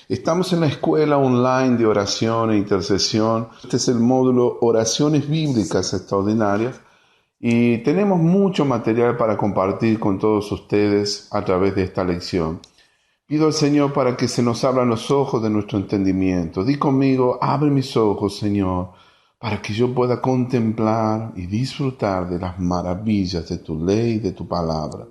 Estamos en la escuela online de oración e intercesión. Este es el módulo Oraciones Bíblicas Extraordinarias y tenemos mucho material para compartir con todos ustedes a través de esta lección. Pido al Señor para que se nos abran los ojos de nuestro entendimiento. Di conmigo, abre mis ojos, Señor, para que yo pueda contemplar y disfrutar de las maravillas de tu ley y de tu palabra.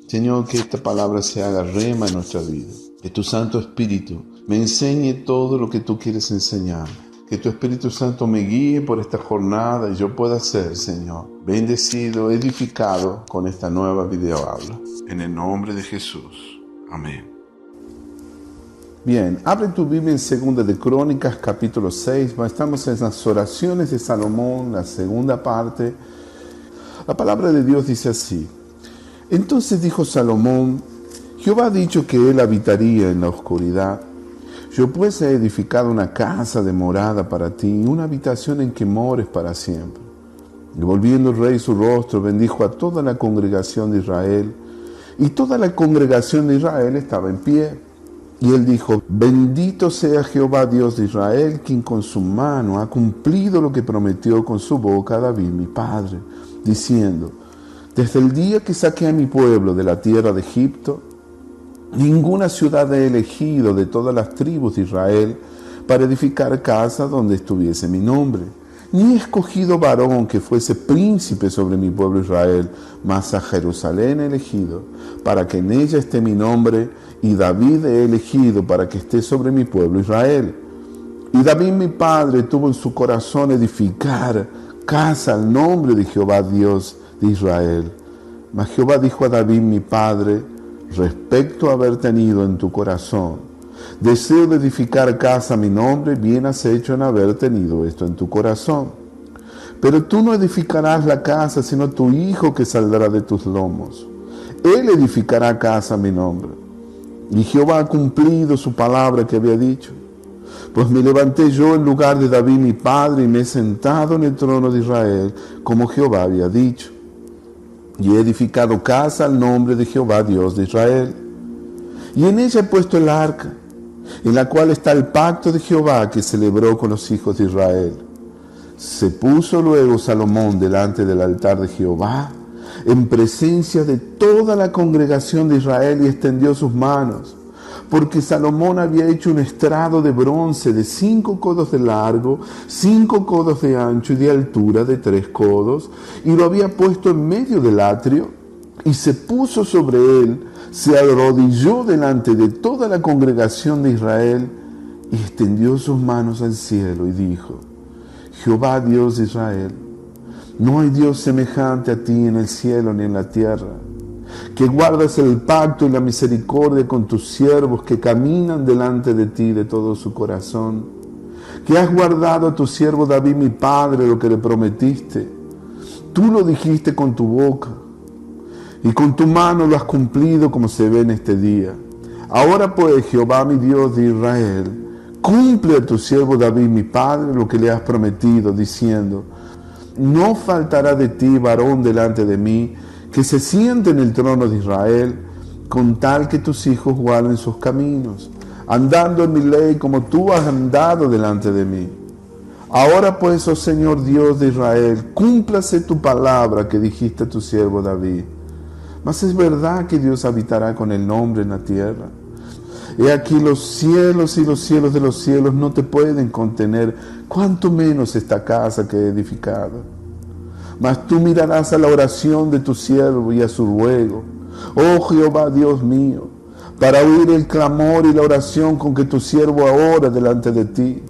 Señor, que esta palabra se haga rema en nuestra vida. Que tu Santo Espíritu me enseñe todo lo que tú quieres enseñarme. Que tu Espíritu Santo me guíe por esta jornada y yo pueda ser, Señor, bendecido, edificado con esta nueva videohabla. En el nombre de Jesús. Amén. Bien, abre tu Biblia en 2 de Crónicas, capítulo 6. Estamos en las oraciones de Salomón, la segunda parte. La palabra de Dios dice así. Entonces dijo Salomón, Jehová ha dicho que él habitaría en la oscuridad. Yo pues he edificado una casa de morada para ti, una habitación en que mores para siempre. Y volviendo el rey su rostro, bendijo a toda la congregación de Israel, y toda la congregación de Israel estaba en pie. Y él dijo, bendito sea Jehová Dios de Israel, quien con su mano ha cumplido lo que prometió con su boca a David mi padre, diciendo, desde el día que saqué a mi pueblo de la tierra de Egipto, ninguna ciudad he elegido de todas las tribus de Israel para edificar casa donde estuviese mi nombre, ni he escogido varón que fuese príncipe sobre mi pueblo Israel, mas a Jerusalén he elegido, para que en ella esté mi nombre, y David he elegido para que esté sobre mi pueblo Israel. Y David mi padre tuvo en su corazón edificar casa al nombre de Jehová Dios de Israel. Mas Jehová dijo a David mi padre, respecto a haber tenido en tu corazón deseo de edificar casa a mi nombre, bien has hecho en haber tenido esto en tu corazón. Pero tú no edificarás la casa, sino tu hijo que saldrá de tus lomos. Él edificará casa a mi nombre. Y Jehová ha cumplido su palabra que había dicho. Pues me levanté yo en lugar de David mi padre y me he sentado en el trono de Israel, como Jehová había dicho. Y he edificado casa al nombre de Jehová Dios de Israel. Y en ella he puesto el arca, en la cual está el pacto de Jehová que celebró con los hijos de Israel. Se puso luego Salomón delante del altar de Jehová, en presencia de toda la congregación de Israel, y extendió sus manos, porque Salomón había hecho un estrado de bronce de 5 codos de largo, 5 codos de ancho y de altura de 3 codos, y lo había puesto en medio del atrio, y se puso sobre él, se arrodilló delante de toda la congregación de Israel, y extendió sus manos al cielo y dijo, Jehová Dios de Israel, no hay Dios semejante a ti en el cielo ni en la tierra, que guardas el pacto y la misericordia con tus siervos que caminan delante de ti de todo su corazón, que has guardado a tu siervo David mi padre lo que le prometiste. Tú lo dijiste con tu boca, y con tu mano lo has cumplido como se ve en este día. Ahora pues, Jehová mi Dios de Israel, cumple a tu siervo David mi padre lo que le has prometido, diciendo, no faltará de ti varón delante de mí, que se siente en el trono de Israel, con tal que tus hijos guarden sus caminos, andando en mi ley como tú has andado delante de mí. Ahora pues, oh Señor Dios de Israel, cúmplase tu palabra que dijiste a tu siervo David. Mas es verdad que Dios habitará con el nombre en la tierra. He aquí los cielos y los cielos de los cielos no te pueden contener, cuanto menos esta casa que he edificado. Mas tú mirarás a la oración de tu siervo y a su ruego, oh Jehová Dios mío, para oír el clamor y la oración con que tu siervo ora delante de ti.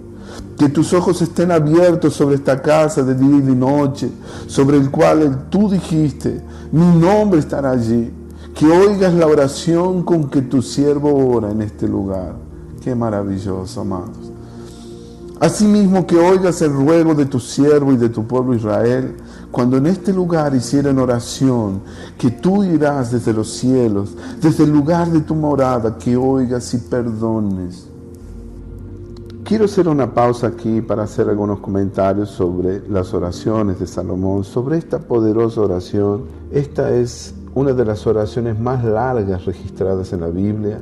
Que tus ojos estén abiertos sobre esta casa de día y de noche, sobre el cual tú dijiste, mi nombre estará allí. Que oigas la oración con que tu siervo ora en este lugar. Qué maravilloso, amados. Asimismo que oigas el ruego de tu siervo y de tu pueblo Israel, cuando en este lugar hicieren oración, que tú irás desde los cielos, desde el lugar de tu morada, que oigas y perdones. Quiero hacer una pausa aquí para hacer algunos comentarios sobre las oraciones de Salomón, sobre esta poderosa oración. Esta es una de las oraciones más largas registradas en la Biblia.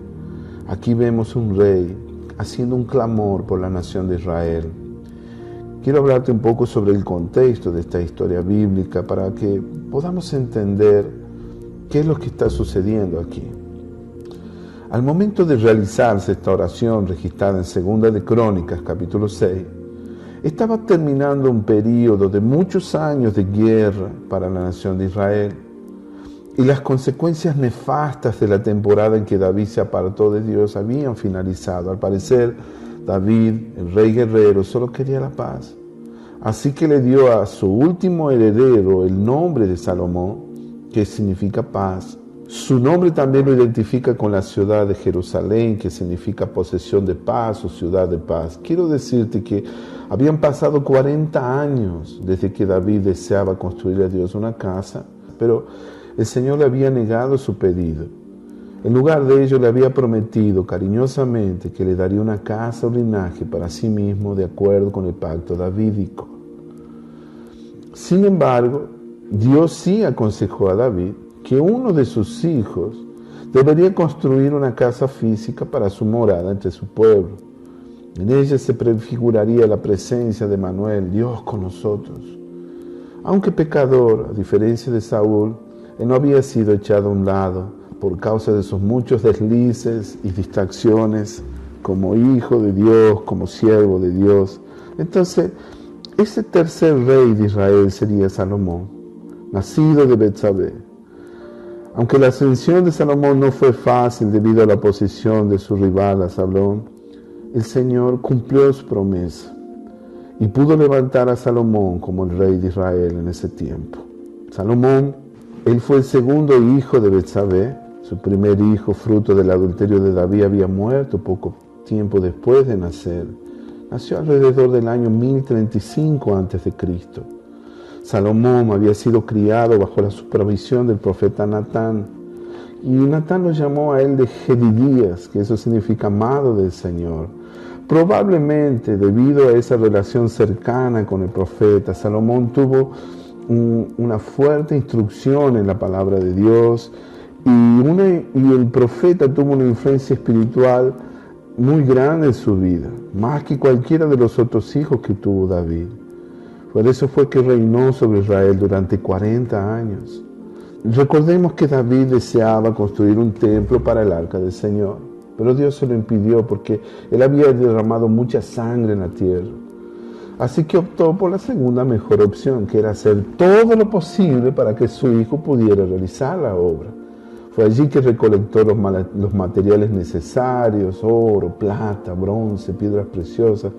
Aquí vemos un rey haciendo un clamor por la nación de Israel. Quiero hablarte un poco sobre el contexto de esta historia bíblica para que podamos entender qué es lo que está sucediendo aquí. Al momento de realizarse esta oración registrada en 2 de Crónicas, capítulo 6, estaba terminando un periodo de muchos años de guerra para la nación de Israel, y las consecuencias nefastas de la temporada en que David se apartó de Dios habían finalizado. Al parecer, David, el rey guerrero, solo quería la paz. Así que le dio a su último heredero el nombre de Salomón, que significa paz. Su nombre también lo identifica con la ciudad de Jerusalén, que significa posesión de paz o ciudad de paz. Quiero decirte que habían pasado 40 años desde que David deseaba construir a Dios una casa, pero el Señor le había negado su pedido. En lugar de ello, le había prometido cariñosamente que le daría una casa o linaje para sí mismo de acuerdo con el pacto davídico. Sin embargo, Dios sí aconsejó a David que uno de sus hijos debería construir una casa física para su morada entre su pueblo. En ella se prefiguraría la presencia de Emmanuel, Dios con nosotros. Aunque pecador, a diferencia de Saúl, él no había sido echado a un lado por causa de sus muchos deslices y distracciones como hijo de Dios, como siervo de Dios. Entonces, ese tercer rey de Israel sería Salomón, nacido de Betsabé. Aunque la ascensión de Salomón no fue fácil debido a la oposición de su rival Absalón, el Señor cumplió su promesa y pudo levantar a Salomón como el rey de Israel en ese tiempo. Salomón, él fue el segundo hijo de Betsabé. Su primer hijo, fruto del adulterio de David, había muerto poco tiempo después de nacer. Nació alrededor del año 1035 a.C. Salomón había sido criado bajo la supervisión del profeta Natán, y Natán lo llamó a él de Jedidías, que eso significa amado del Señor. Probablemente debido a esa relación cercana con el profeta, Salomón tuvo una fuerte instrucción en la palabra de Dios, y el profeta tuvo una influencia espiritual muy grande en su vida, más que cualquiera de los otros hijos que tuvo David. Por eso fue que reinó sobre Israel durante 40 años. Recordemos que David deseaba construir un templo para el arca del Señor, pero Dios se lo impidió porque él había derramado mucha sangre en la tierra. Así que optó por la segunda mejor opción, que era hacer todo lo posible para que su hijo pudiera realizar la obra. Fue allí que recolectó los materiales necesarios, oro, plata, bronce, piedras preciosas,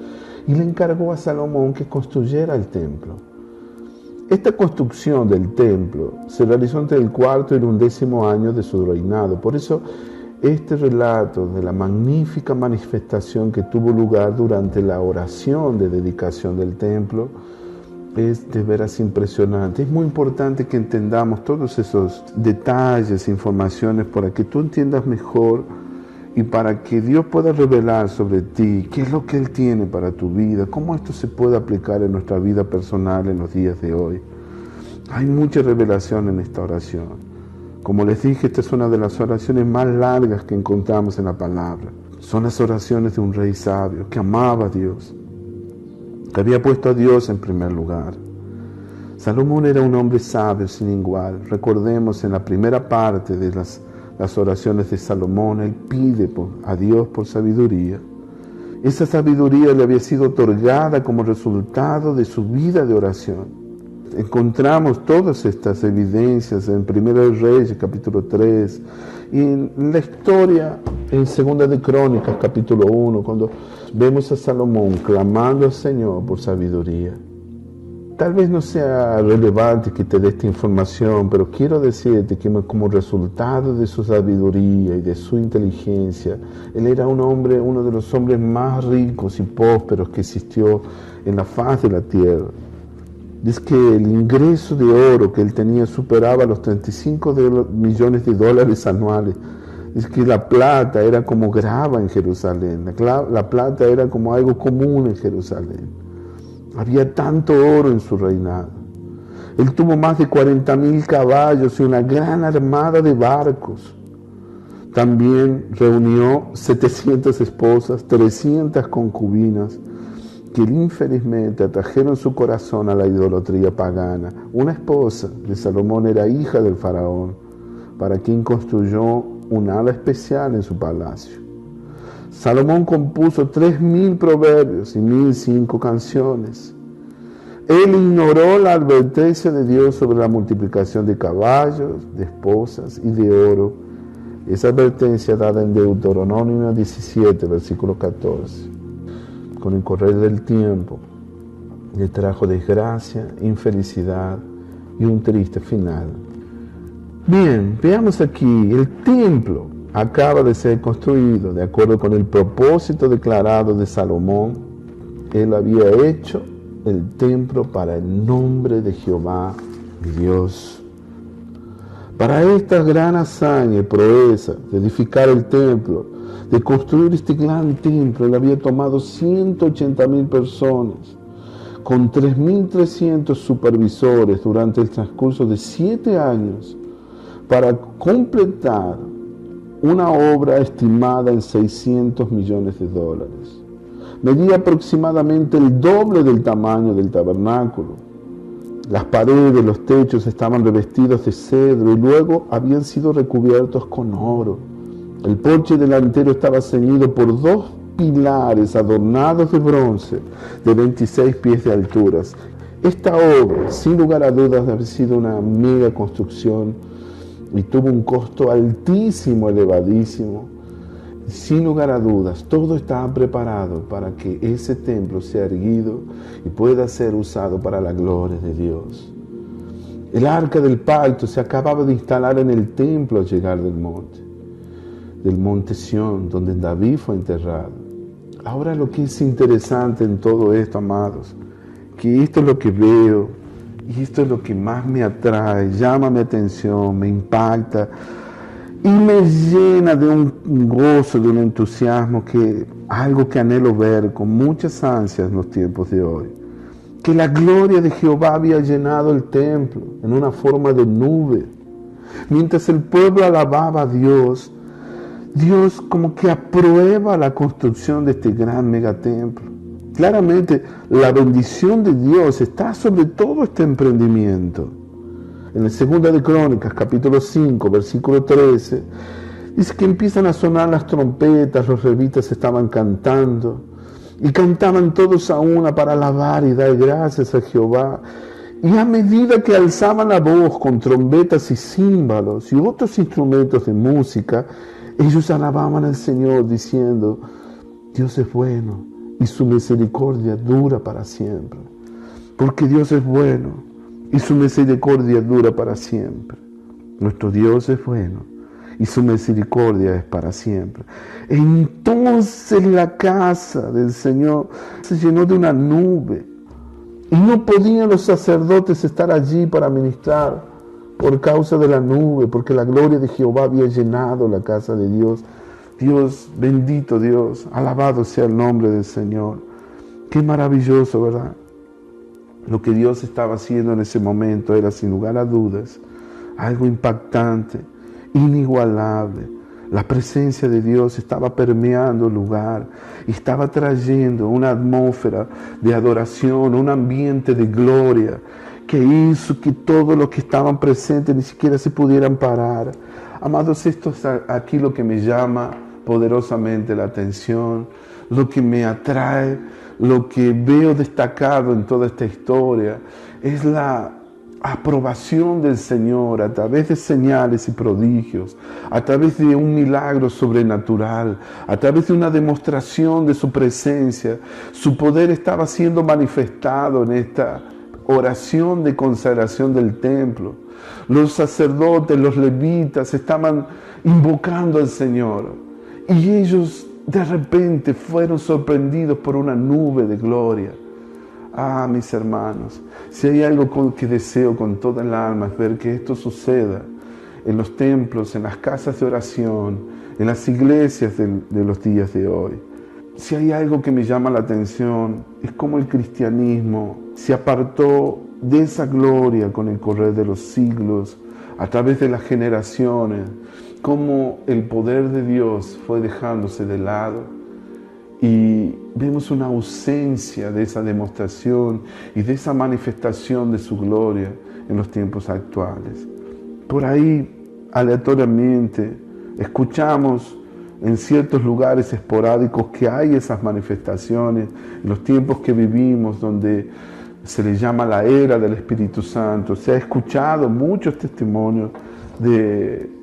y le encargó a Salomón que construyera el templo. Esta construcción del templo se realizó entre el 4º y el 11º año de su reinado. Por eso, este relato de la magnífica manifestación que tuvo lugar durante la oración de dedicación del templo es de veras impresionante. Es muy importante que entendamos todos esos detalles, informaciones, para que tú entiendas mejor y para que Dios pueda revelar sobre ti qué es lo que Él tiene para tu vida, cómo esto se puede aplicar en nuestra vida personal en los días de hoy. Hay mucha revelación en esta oración. Como les dije, esta es una de las oraciones más largas que encontramos en la palabra. Son las oraciones de un rey sabio que amaba a Dios, que había puesto a Dios en primer lugar. Salomón era un hombre sabio sin igual. Recordemos en la primera parte de las oraciones de Salomón, él pide a Dios por sabiduría. Esa sabiduría le había sido otorgada como resultado de su vida de oración. Encontramos todas estas evidencias en 1 Reyes, capítulo 3, y en la historia en 2 de Crónicas, capítulo 1, cuando vemos a Salomón clamando al Señor por sabiduría. Tal vez no sea relevante que te dé esta información, pero quiero decirte que como resultado de su sabiduría y de su inteligencia, él era uno de los hombres más ricos y prósperos que existió en la faz de la tierra. Es que el ingreso de oro que él tenía superaba los 35 millones de dólares anuales. Es que la plata era como grava en Jerusalén. La plata era como algo común en Jerusalén. Había tanto oro en su reinado. Él tuvo más de 40,000 caballos y una gran armada de barcos. También reunió 700 esposas, 300 concubinas, que infelizmente atrajeron su corazón a la idolatría pagana. Una esposa de Salomón era hija del faraón, para quien construyó un ala especial en su palacio. Salomón compuso 3.000 proverbios y 1.005 canciones. Él ignoró la advertencia de Dios sobre la multiplicación de caballos, de esposas y de oro. Esa advertencia dada en Deuteronomio 17, versículo 14. Con el correr del tiempo, le trajo desgracia, infelicidad y un triste final. Bien, veamos aquí, el templo acaba de ser construido de acuerdo con el propósito declarado de Salomón. Él había hecho el templo para el nombre de Jehová, mi Dios. Para esta gran hazaña y proeza de edificar el templo, de construir este gran templo, él había tomado 180.000 personas, con 3.300 supervisores durante el transcurso de 7 años, para completar una obra estimada en $600 millones. Medía aproximadamente el doble del tamaño del tabernáculo. Las paredes, los techos estaban revestidos de cedro y luego habían sido recubiertos con oro. El porche delantero estaba ceñido por 2 pilares adornados de bronce de 26 pies de alturas. Esta obra, sin lugar a dudas, había sido una mega construcción y tuvo un costo altísimo, elevadísimo. Sin lugar a dudas, todo estaba preparado para que ese templo sea erguido y pueda ser usado para la gloria de Dios. El arca del pacto se acababa de instalar en el templo al llegar del monte Sión, donde David fue enterrado. Ahora lo que es interesante en todo esto, amados, que esto es lo que veo y esto es lo que más me atrae, llama mi atención, me impacta y me llena de un gozo, de un entusiasmo, algo que anhelo ver con muchas ansias en los tiempos de hoy. Que la gloria de Jehová había llenado el templo en una forma de nube. Mientras el pueblo alababa a Dios, Dios como que aprueba la construcción de este gran megatemplo. Claramente la bendición de Dios está sobre todo este emprendimiento. En el 2 de Crónicas, capítulo 5, versículo 13, dice que empiezan a sonar las trompetas, los levitas estaban cantando, y cantaban todos a una para alabar y dar gracias a Jehová. Y a medida que alzaban la voz con trompetas y címbalos y otros instrumentos de música, ellos alababan al Señor diciendo: Dios es bueno y su misericordia dura para siempre. Porque Dios es bueno y su misericordia dura para siempre. Nuestro Dios es bueno y su misericordia es para siempre. Entonces la casa del Señor se llenó de una nube y no podían los sacerdotes estar allí para ministrar por causa de la nube, porque la gloria de Jehová había llenado la casa de Dios. Dios, bendito Dios, alabado sea el nombre del Señor. Qué maravilloso, ¿verdad? Lo que Dios estaba haciendo en ese momento era, sin lugar a dudas, algo impactante, inigualable. La presencia de Dios estaba permeando el lugar y estaba trayendo una atmósfera de adoración, un ambiente de gloria que hizo que todos los que estaban presentes ni siquiera se pudieran parar. Amados, esto es aquí lo que me llama poderosamente la atención, lo que me atrae, lo que veo destacado en toda esta historia es la aprobación del Señor a través de señales y prodigios, a través de un milagro sobrenatural, a través de una demostración de su presencia. Su poder estaba siendo manifestado en esta oración de consagración del templo. Los sacerdotes, los levitas estaban invocando al Señor y ellos de repente fueron sorprendidos por una nube de gloria. Ah, mis hermanos, si hay algo que deseo con toda el alma es ver que esto suceda en los templos, en las casas de oración, en las iglesias de los días de hoy. Si hay algo que me llama la atención es cómo el cristianismo se apartó de esa gloria con el correr de los siglos, a través de las generaciones, cómo el poder de Dios fue dejándose de lado y vemos una ausencia de esa demostración y de esa manifestación de su gloria en los tiempos actuales. Por ahí, aleatoriamente, escuchamos en ciertos lugares esporádicos que hay esas manifestaciones, en los tiempos que vivimos, donde se le llama la era del Espíritu Santo. Se ha escuchado muchos testimonios de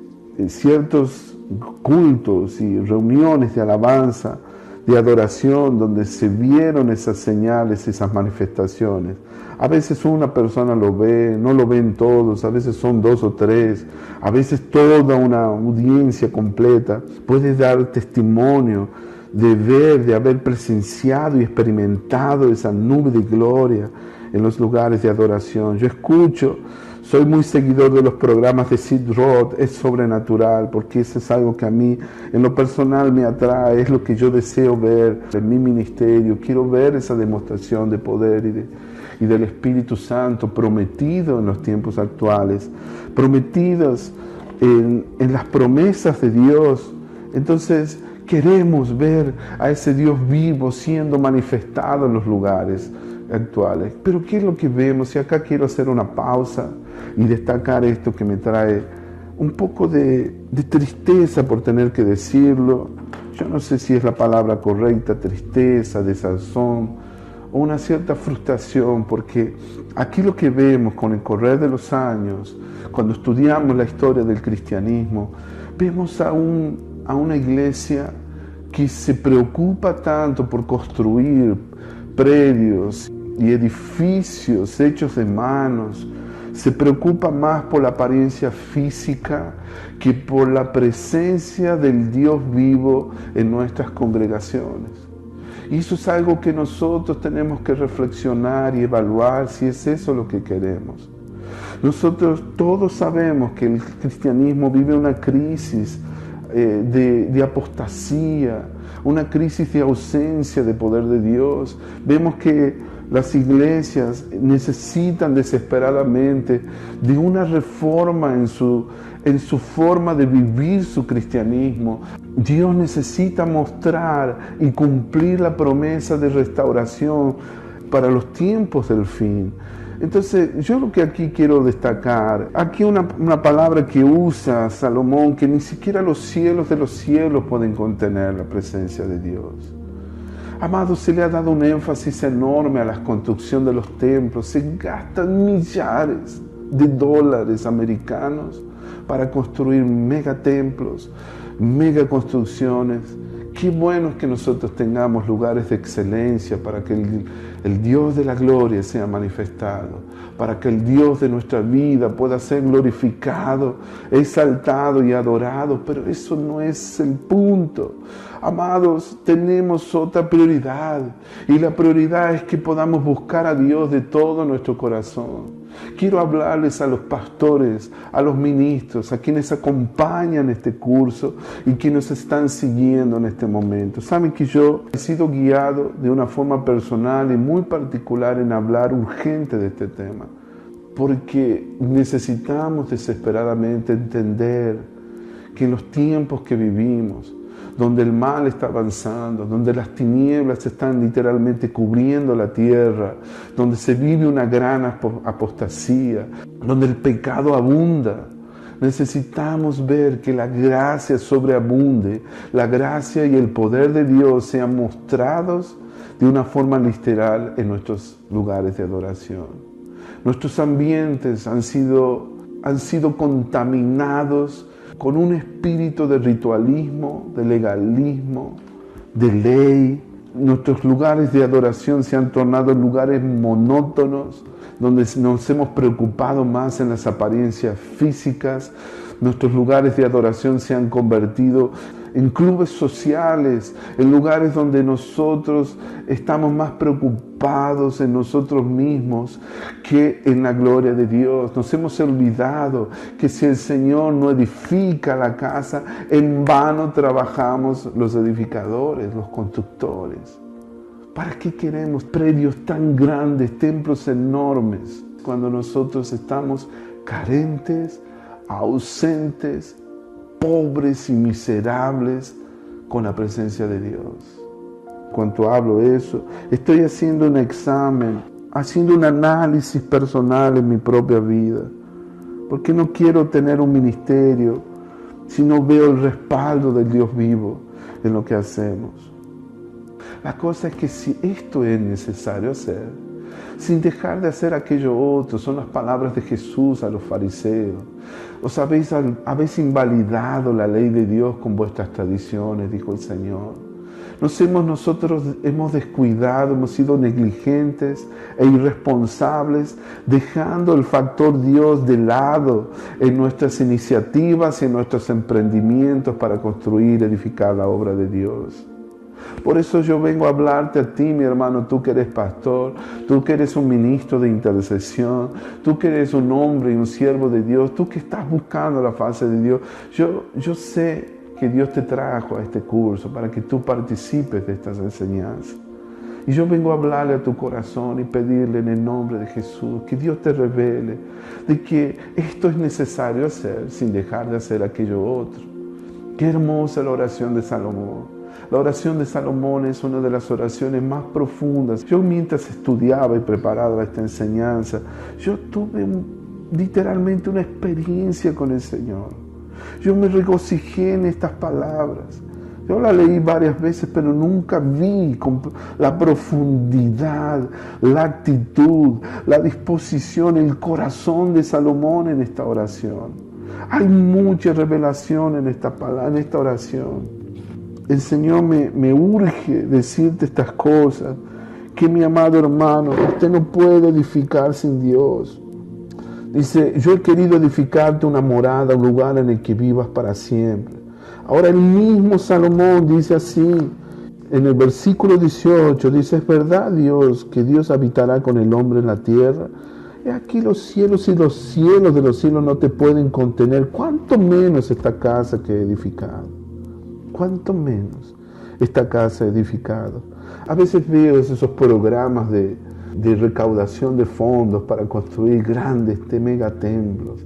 ciertos cultos y reuniones de alabanza, de adoración, donde se vieron esas señales, esas manifestaciones. A veces una persona lo ve, no lo ven todos, a veces son 2 o 3, a veces toda una audiencia completa puede dar testimonio de ver, de haber presenciado y experimentado esa nube de gloria en los lugares de adoración. Yo escucho, soy muy seguidor de los programas de Sid Roth, Es Sobrenatural, porque eso es algo que a mí en lo personal me atrae, es lo que yo deseo ver en mi ministerio. Quiero ver esa demostración de poder y del Espíritu Santo prometido en los tiempos actuales, prometidos en las promesas de Dios. Entonces queremos ver a ese Dios vivo siendo manifestado en los lugares actuales. Pero ¿qué es lo que vemos? Y acá quiero hacer una pausa y destacar esto que me trae un poco de tristeza por tener que decirlo. Yo no sé si es la palabra correcta, tristeza, desazón o una cierta frustración, porque aquí lo que vemos con el correr de los años, cuando estudiamos la historia del cristianismo, vemos a una iglesia que se preocupa tanto por construir predios y edificios hechos de manos, se preocupa más por la apariencia física que por la presencia del Dios vivo en nuestras congregaciones. Y eso es algo que nosotros tenemos que reflexionar y evaluar si es eso lo que queremos. Nosotros todos sabemos que el cristianismo vive una crisis de apostasía, una crisis de ausencia de poder de Dios. Vemos que las iglesias necesitan desesperadamente de una reforma en su forma de vivir su cristianismo. Dios necesita mostrar y cumplir la promesa de restauración para los tiempos del fin. Entonces, yo lo que aquí quiero destacar, aquí una palabra que usa Salomón, que ni siquiera los cielos de los cielos pueden contener la presencia de Dios. Amados, se le ha dado un énfasis enorme a la construcción de los templos. Se gastan millares de dólares americanos para construir megatemplos, megaconstrucciones. Qué bueno es que nosotros tengamos lugares de excelencia para que el Dios de la gloria sea manifestado, para que el Dios de nuestra vida pueda ser glorificado, exaltado y adorado, pero eso no es el punto. Amados, tenemos otra prioridad, y la prioridad es que podamos buscar a Dios de todo nuestro corazón. Quiero hablarles a los pastores, a los ministros, a quienes acompañan este curso y quienes están siguiendo en este momento. Saben que yo he sido guiado de una forma personal y muy particular en hablar urgente de este tema, porque necesitamos desesperadamente entender que en los tiempos que vivimos, donde el mal está avanzando, donde las tinieblas están literalmente cubriendo la tierra, donde se vive una gran apostasía, donde el pecado abunda, necesitamos ver que la gracia sobreabunde, la gracia y el poder de Dios sean mostrados de una forma literal en nuestros lugares de adoración. Nuestros ambientes han sido contaminados con un espíritu de ritualismo, de legalismo, de ley. Nuestros lugares de adoración se han tornado lugares monótonos, donde nos hemos preocupado más en las apariencias físicas. Nuestros lugares de adoración se han convertido en clubes sociales, en lugares donde nosotros estamos más preocupados en nosotros mismos que en la gloria de Dios. Nos hemos olvidado que si el Señor no edifica la casa, en vano trabajamos los edificadores, los constructores. ¿Para qué queremos predios tan grandes, templos enormes, cuando nosotros estamos carentes, ausentes pobres y miserables con la presencia de Dios. Cuando hablo eso, estoy haciendo un examen, haciendo un análisis personal en mi propia vida. Porque no quiero tener un ministerio si no veo el respaldo del Dios vivo en lo que hacemos. La cosa es que si esto es necesario hacer, sin dejar de hacer aquello otro, son las palabras de Jesús a los fariseos. Os habéis invalidado la ley de Dios con vuestras tradiciones, dijo el Señor. Nosotros hemos descuidado, hemos sido negligentes e irresponsables, dejando el factor Dios de lado en nuestras iniciativas y en nuestros emprendimientos para construir, edificar la obra de Dios. Por eso yo vengo a hablarte a ti, mi hermano, tú que eres pastor, tú que eres un ministro de intercesión, tú que eres un hombre y un siervo de Dios, tú que estás buscando la faz de Dios. Yo sé que Dios te trajo a este curso para que tú participes de estas enseñanzas. Y yo vengo a hablarle a tu corazón y pedirle en el nombre de Jesús que Dios te revele de que esto es necesario hacer sin dejar de hacer aquello otro. Qué hermosa la oración de Salomón. La oración de Salomón es una de las oraciones más profundas. Yo mientras estudiaba y preparaba esta enseñanza, yo tuve literalmente una experiencia con el Señor. Yo me regocijé en estas palabras. Yo la leí varias veces, pero nunca vi la profundidad, la actitud, la disposición, el corazón de Salomón en esta oración. Hay mucha revelación en esta oración. El Señor me urge decirte estas cosas, que mi amado hermano, usted no puede edificar sin Dios. Dice, yo he querido edificarte una morada, un lugar en el que vivas para siempre. Ahora el mismo Salomón dice así, en el versículo 18, dice, es verdad Dios, que Dios habitará con el hombre en la tierra. He aquí los cielos y los cielos de los cielos no te pueden contener, cuánto menos esta casa que he edificado. Cuánto menos esta casa edificado. A veces veo esos programas de recaudación de fondos para construir grandes megatemplos.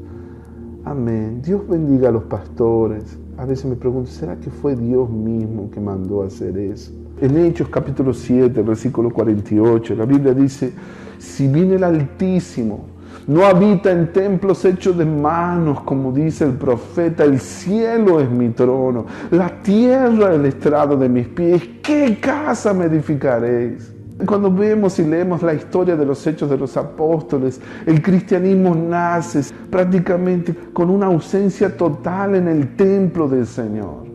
Amén. Dios bendiga a los pastores. A veces me pregunto, ¿será que fue Dios mismo que mandó a hacer eso? En Hechos capítulo 7, versículo 48, la Biblia dice, si bien el Altísimo no habita en templos hechos de manos, como dice el profeta, el cielo es mi trono, la tierra el estrado de mis pies, ¿qué casa me edificaréis? Cuando vemos y leemos la historia de los hechos de los apóstoles, el cristianismo nace prácticamente con una ausencia total en el templo del Señor.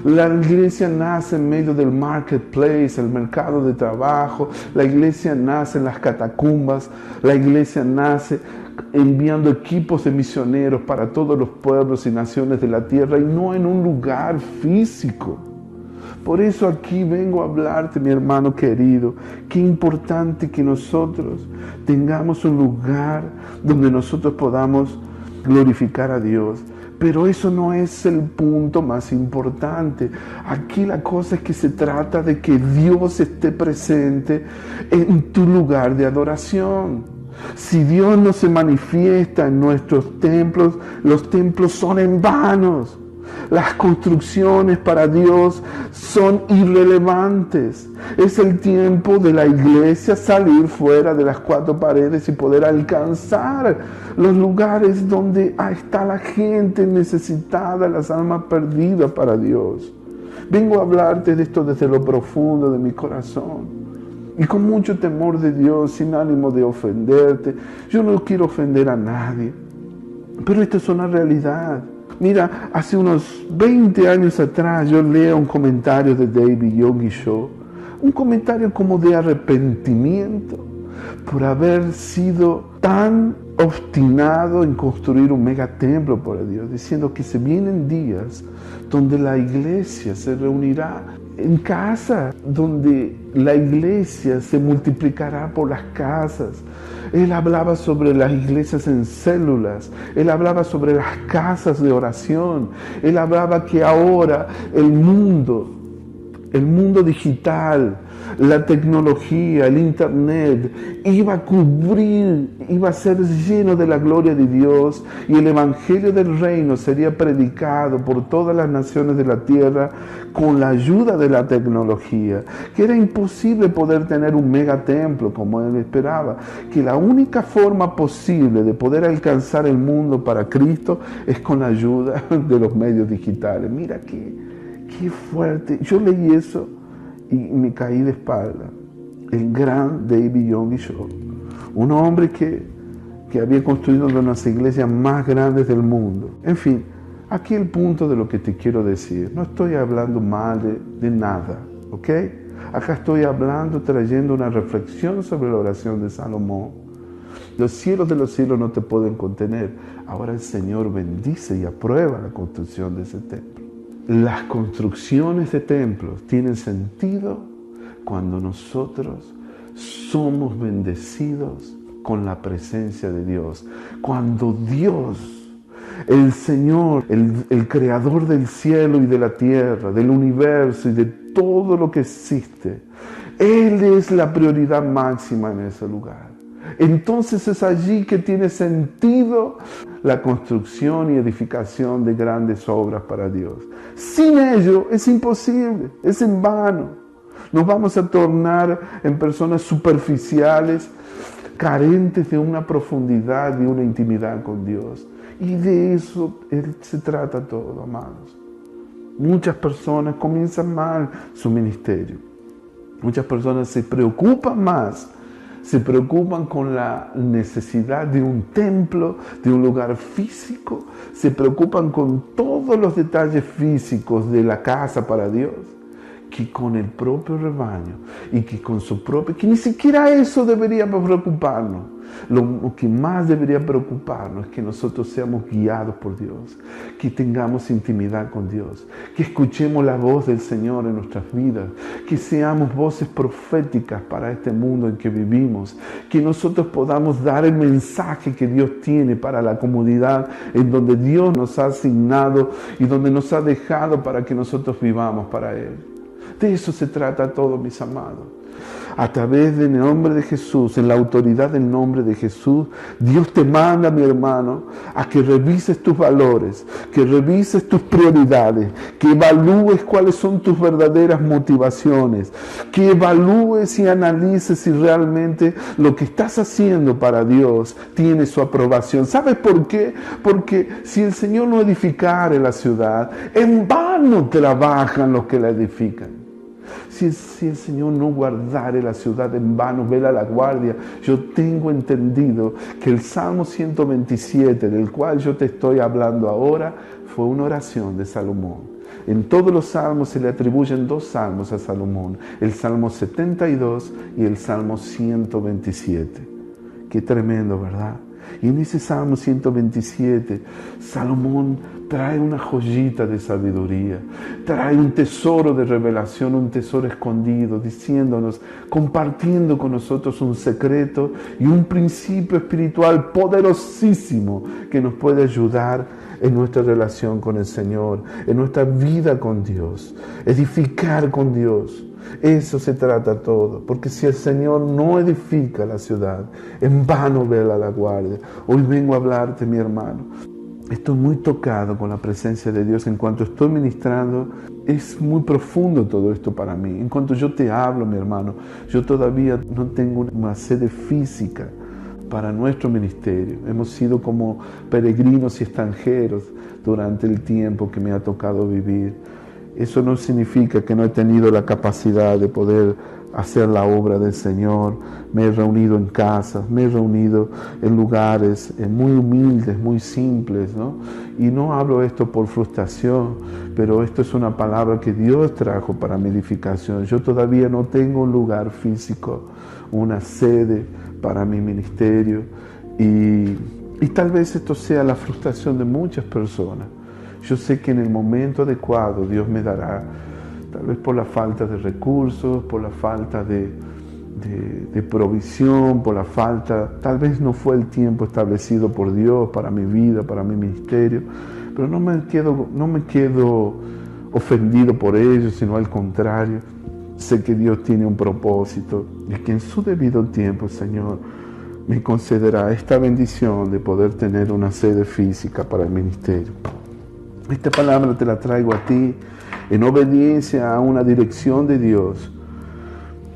La iglesia nace en medio del marketplace, el mercado de trabajo. La iglesia nace en las catacumbas. La iglesia nace enviando equipos de misioneros para todos los pueblos y naciones de la tierra y no en un lugar físico. Por eso aquí vengo a hablarte, mi hermano querido, qué importante que nosotros tengamos un lugar donde nosotros podamos glorificar a Dios. Pero eso no es el punto más importante. Aquí la cosa es que se trata de que Dios esté presente en tu lugar de adoración. Si Dios no se manifiesta en nuestros templos, los templos son en vanos. Las construcciones para Dios son irrelevantes. Es el tiempo de la iglesia salir fuera de las cuatro paredes y poder alcanzar los lugares donde está la gente necesitada, las almas perdidas para Dios. Vengo a hablarte de esto desde lo profundo de mi corazón y con mucho temor de Dios, sin ánimo de ofenderte. Yo no quiero ofender a nadie, pero esto es una realidad. Mira, hace unos 20 años atrás yo leo un comentario de David Yogi Shaw, un comentario como de arrepentimiento por haber sido tan obstinado en construir un megatemplo para Dios, diciendo que se vienen días donde la iglesia se reunirá en casa, donde la iglesia se multiplicará por las casas. Él hablaba sobre las iglesias en células, él hablaba sobre las casas de oración, él hablaba que ahora el mundo El mundo digital, la tecnología, el internet, iba a cubrir, iba a ser lleno de la gloria de Dios, y el evangelio del reino sería predicado por todas las naciones de la tierra con la ayuda de la tecnología, que era imposible poder tener un megatemplo como él esperaba, que la única forma posible de poder alcanzar el mundo para Cristo es con la ayuda de los medios digitales. Mira qué fuerte. Yo leí eso y me caí de espalda. El gran David Yonggi-cho, un hombre que había construido una de las iglesias más grandes del mundo. En fin, aquí el punto de lo que te quiero decir. No estoy hablando mal de nada, ¿ok? Acá estoy hablando, trayendo una reflexión sobre la oración de Salomón. Los cielos de los cielos no te pueden contener. Ahora el Señor bendice y aprueba la construcción de ese templo. Las construcciones de templos tienen sentido cuando nosotros somos bendecidos con la presencia de Dios. Cuando Dios, el Señor, el creador del cielo y de la tierra, del universo y de todo lo que existe, Él es la prioridad máxima en ese lugar. Entonces es allí que tiene sentido la construcción y edificación de grandes obras para Dios. Sin ello es imposible, es en vano. Nos vamos a tornar en personas superficiales, carentes de una profundidad, de una intimidad con Dios. Y de eso se trata todo, amados. Muchas personas comienzan mal su ministerio. Muchas personas se preocupan más. Se preocupan con la necesidad de un templo, de un lugar físico. Se preocupan con todos los detalles físicos de la casa para Dios, que con el propio rebaño y que con su propio... que ni siquiera eso debería preocuparnos. Lo que más debería preocuparnos es que nosotros seamos guiados por Dios, que tengamos intimidad con Dios, que escuchemos la voz del Señor en nuestras vidas, que seamos voces proféticas para este mundo en que vivimos, que nosotros podamos dar el mensaje que Dios tiene para la comunidad en donde Dios nos ha asignado y donde nos ha dejado para que nosotros vivamos para Él. De eso se trata todo, mis amados. A través del nombre de Jesús, en la autoridad del nombre de Jesús, Dios te manda, mi hermano, a que revises tus valores, que revises tus prioridades, que evalúes cuáles son tus verdaderas motivaciones, que evalúes y analices si realmente lo que estás haciendo para Dios tiene su aprobación. ¿Sabes por qué? Porque si el Señor no edificare la ciudad, en vano trabajan los que la edifican. Si el Señor no guardare la ciudad, en vano vela la guardia. Yo tengo entendido que el Salmo 127, del cual yo te estoy hablando ahora, fue una oración de Salomón. En todos los salmos se le atribuyen dos salmos a Salomón, el Salmo 72 y el Salmo 127. Qué tremendo, ¿verdad? Y en ese Salmo 127, Salomón trae una joyita de sabiduría, trae un tesoro de revelación, un tesoro escondido, diciéndonos, compartiendo con nosotros un secreto y un principio espiritual poderosísimo que nos puede ayudar en nuestra relación con el Señor, en nuestra vida con Dios, edificar con Dios. Eso se trata todo, porque si el Señor no edifica la ciudad, en vano vela la guardia. Hoy vengo a hablarte, mi hermano. Estoy muy tocado con la presencia de Dios. En cuanto estoy ministrando, es muy profundo todo esto para mí. En cuanto yo te hablo, mi hermano, yo todavía no tengo una sede física para nuestro ministerio. Hemos sido como peregrinos y extranjeros durante el tiempo que me ha tocado vivir. Eso no significa que no he tenido la capacidad de poder hacer la obra del Señor. Me he reunido en casas, me he reunido en lugares muy humildes, muy simples, ¿no? Y no hablo esto por frustración, pero esto es una palabra que Dios trajo para mi edificación. Yo todavía no tengo un lugar físico, una sede para mi ministerio. Y tal vez esto sea la frustración de muchas personas. Yo sé que en el momento adecuado Dios me dará, tal vez por la falta de recursos, por la falta de provisión, por la falta, tal vez no fue el tiempo establecido por Dios para mi vida, para mi ministerio, pero no me quedo ofendido por ellos, sino al contrario. Sé que Dios tiene un propósito y que en su debido tiempo, Señor, me concederá esta bendición de poder tener una sede física para el ministerio. Esta palabra te la traigo a ti en obediencia a una dirección de Dios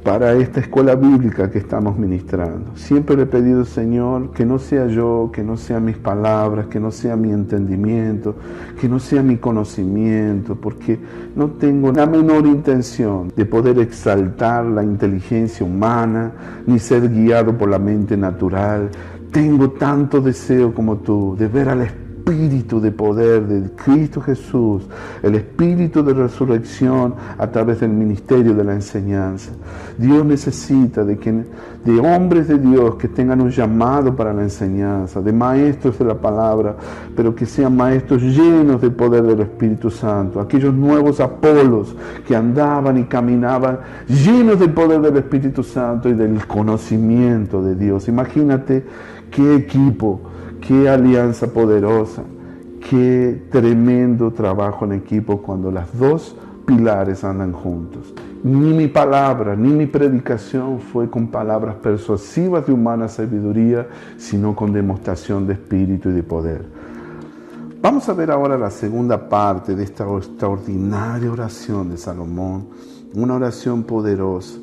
para esta escuela bíblica que estamos ministrando. Siempre le he pedido, Señor, que no sea yo, que no sean mis palabras, que no sea mi entendimiento, que no sea mi conocimiento, porque no tengo la menor intención de poder exaltar la inteligencia humana, ni ser guiado por la mente natural. Tengo tanto deseo como tú de ver al Espíritu de poder de Cristo Jesús, el Espíritu de resurrección a través del ministerio de la enseñanza. Dios necesita de hombres de Dios que tengan un llamado para la enseñanza, de maestros de la palabra, pero que sean maestros llenos del poder del Espíritu Santo. Aquellos nuevos Apolos que andaban y caminaban llenos del poder del Espíritu Santo y del conocimiento de Dios. Imagínate qué equipo, qué alianza poderosa, qué tremendo trabajo en equipo cuando las dos pilares andan juntos. Ni mi palabra, ni mi predicación fue con palabras persuasivas de humana sabiduría, sino con demostración de espíritu y de poder. Vamos a ver ahora la segunda parte de esta extraordinaria oración de Salomón, una oración poderosa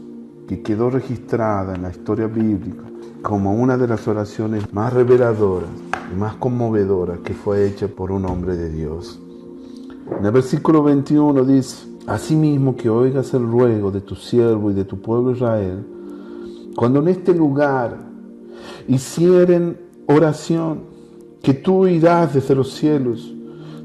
que quedó registrada en la historia bíblica como una de las oraciones más reveladoras y más conmovedoras que fue hecha por un hombre de Dios. En el versículo 21 dice: asimismo que oigas el ruego de tu siervo y de tu pueblo Israel, cuando en este lugar hicieren oración, que tú oirás desde los cielos,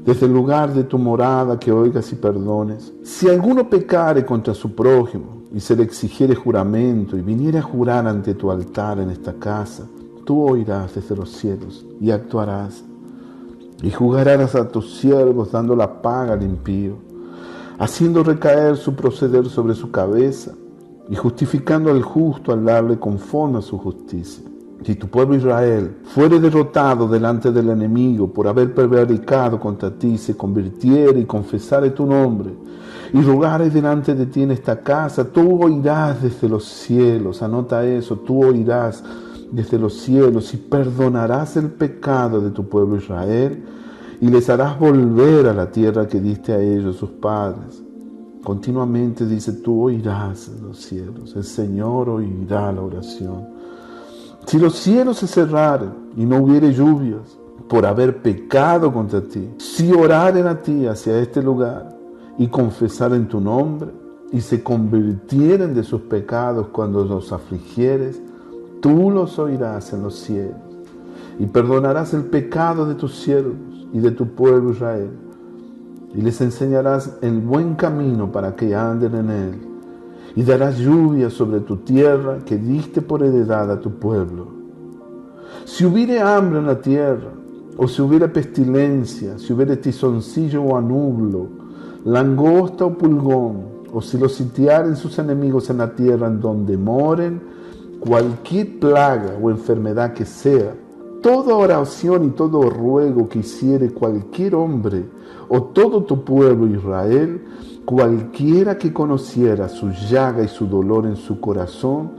desde el lugar de tu morada, que oigas y perdones. Si alguno pecare contra su prójimo, y se le exigiere juramento, y viniere a jurar ante tu altar en esta casa, tú oirás desde los cielos, y actuarás, y juzgarás a tus siervos, dando la paga al impío, haciendo recaer su proceder sobre su cabeza, y justificando al justo al darle conforme a su justicia. Si tu pueblo Israel fuere derrotado delante del enemigo por haber prevaricado contra ti, se convirtiere y confesare tu nombre, y rogare delante de ti en esta casa, tú oirás desde los cielos. Anota eso, tú oirás desde los cielos y perdonarás el pecado de tu pueblo Israel, y les harás volver a la tierra que diste a ellos, sus padres. Continuamente dice, tú oirás en los cielos. El Señor oirá la oración. Si los cielos se cerraren y no hubiere lluvias por haber pecado contra ti, si oraren a ti hacia este lugar y confesaren tu nombre y se convirtieren de sus pecados cuando los afligieres, tú los oirás en los cielos y perdonarás el pecado de tus siervos y de tu pueblo Israel, y les enseñarás el buen camino para que anden en él, y darás lluvia sobre tu tierra que diste por heredad a tu pueblo. Si hubiere hambre en la tierra, o si hubiere pestilencia, si hubiere tizoncillo o anublo, langosta o pulgón, o si los sitiaren sus enemigos en la tierra en donde moren, cualquier plaga o enfermedad que sea, toda oración y todo ruego que hiciere cualquier hombre o todo tu pueblo Israel, cualquiera que conociera su llaga y su dolor en su corazón,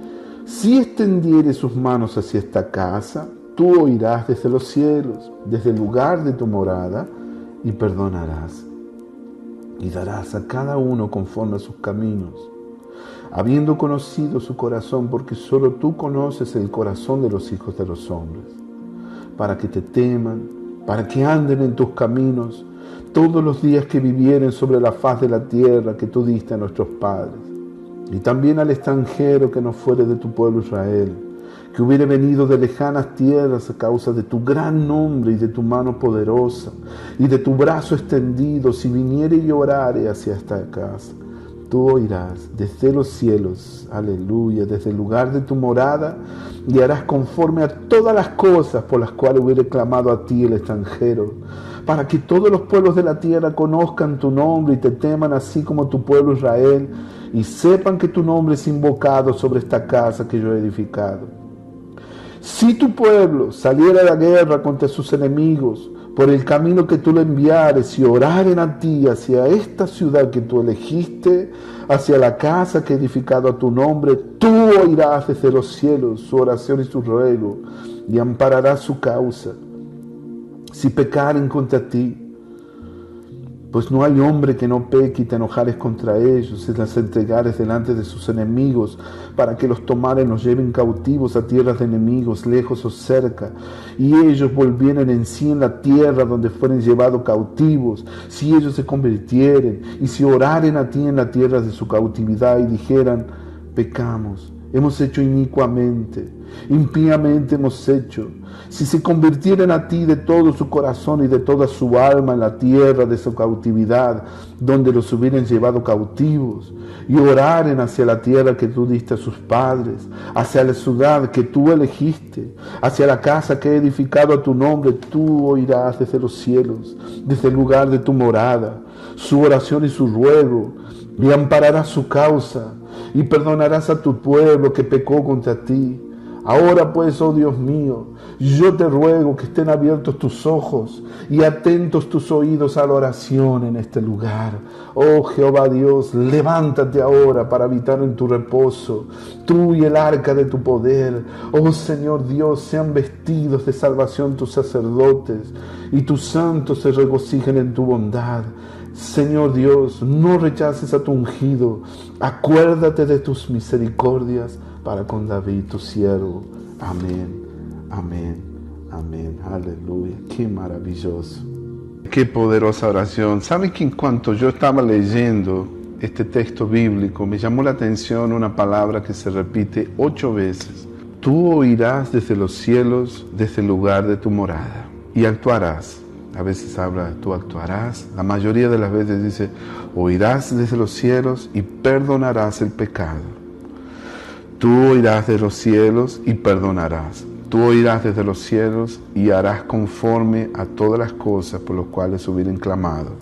si extendiere sus manos hacia esta casa, tú oirás desde los cielos, desde el lugar de tu morada, y perdonarás. Y darás a cada uno conforme a sus caminos, habiendo conocido su corazón, porque solo tú conoces el corazón de los hijos de los hombres, para que te teman, para que anden en tus caminos, todos los días que vivieren sobre la faz de la tierra que tú diste a nuestros padres, y también al extranjero que no fuere de tu pueblo Israel, que hubiere venido de lejanas tierras a causa de tu gran nombre y de tu mano poderosa, y de tu brazo extendido, si viniere y orare hacia esta casa, tú oirás desde los cielos, aleluya, desde el lugar de tu morada, y harás conforme a todas las cosas por las cuales hubiere clamado a ti el extranjero, para que todos los pueblos de la tierra conozcan tu nombre y te teman así como tu pueblo Israel, y sepan que tu nombre es invocado sobre esta casa que yo he edificado. Si tu pueblo saliera a la guerra contra sus enemigos, por el camino que tú le enviares y oraren a ti hacia esta ciudad que tú elegiste, hacia la casa que he edificado a tu nombre, tú oirás desde los cielos su oración y su ruego y ampararás su causa. Si pecaren contra ti, pues no hay hombre que no peque y te enojares contra ellos, y las entregares delante de sus enemigos, para que los tomaren, los lleven cautivos a tierras de enemigos, lejos o cerca, y ellos volvieren en sí en la tierra donde fueren llevados cautivos, si ellos se convirtieren, y si oraren a ti en la tierra de su cautividad, y dijeran, pecamos, hemos hecho inicuamente, impíamente hemos hecho. Si se convirtieren a ti de todo su corazón y de toda su alma en la tierra de su cautividad, donde los hubieran llevado cautivos, y oraren hacia la tierra que tú diste a sus padres, hacia la ciudad que tú elegiste, hacia la casa que he edificado a tu nombre, tú oirás desde los cielos, desde el lugar de tu morada, su oración y su ruego, y ampararás su causa, y perdonarás a tu pueblo que pecó contra ti. Ahora pues, oh Dios mío, yo te ruego que estén abiertos tus ojos y atentos tus oídos a la oración en este lugar. Oh Jehová Dios, levántate ahora para habitar en tu reposo, tú y el arca de tu poder. Oh Señor Dios, sean vestidos de salvación tus sacerdotes y tus santos se regocijen en tu bondad. Señor Dios, no rechaces a tu ungido, acuérdate de tus misericordias para con David tu siervo. Amén, amén, amén, aleluya. Qué maravilloso, qué poderosa oración. ¿Saben que en cuanto yo estaba leyendo este texto bíblico, me llamó la atención una palabra que se repite 8 veces? Tú oirás desde los cielos, desde el lugar de tu morada, y actuarás. A veces habla, tú actuarás. La mayoría de las veces dice, oirás desde los cielos y perdonarás el pecado. Tú oirás desde los cielos y perdonarás. Tú oirás desde los cielos y harás conforme a todas las cosas por las cuales hubieran clamado.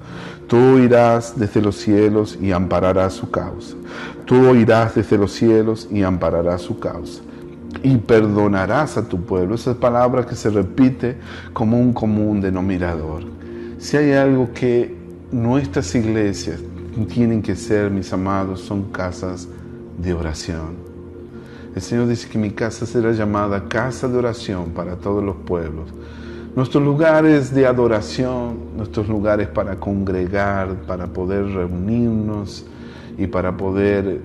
Tú oirás desde los cielos y ampararás su causa. Tú oirás desde los cielos y ampararás su causa. Y perdonarás a tu pueblo. Esa palabra que se repite como un común denominador. Si hay algo que nuestras iglesias tienen que ser, mis amados, son casas de oración. El Señor dice que mi casa será llamada casa de oración para todos los pueblos. Nuestros lugares de adoración, nuestros lugares para congregar, para poder reunirnos y para poder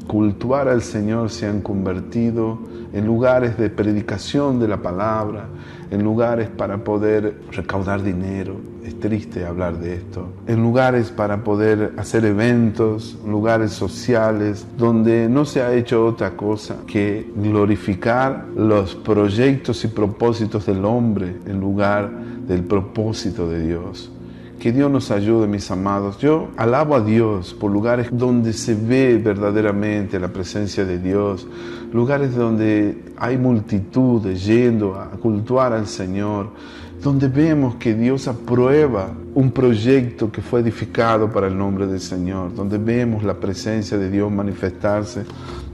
cultuar al Señor se han convertido en lugares de predicación de la palabra, en lugares para poder recaudar dinero, es triste hablar de esto, en lugares para poder hacer eventos, lugares sociales, donde no se ha hecho otra cosa que glorificar los proyectos y propósitos del hombre en lugar del propósito de Dios. Que Dios nos ayude, mis amados. Yo alabo a Dios por lugares donde se ve verdaderamente la presencia de Dios, lugares donde hay multitudes yendo a cultuar al Señor, donde vemos que Dios aprueba un proyecto que fue edificado para el nombre del Señor, donde vemos la presencia de Dios manifestarse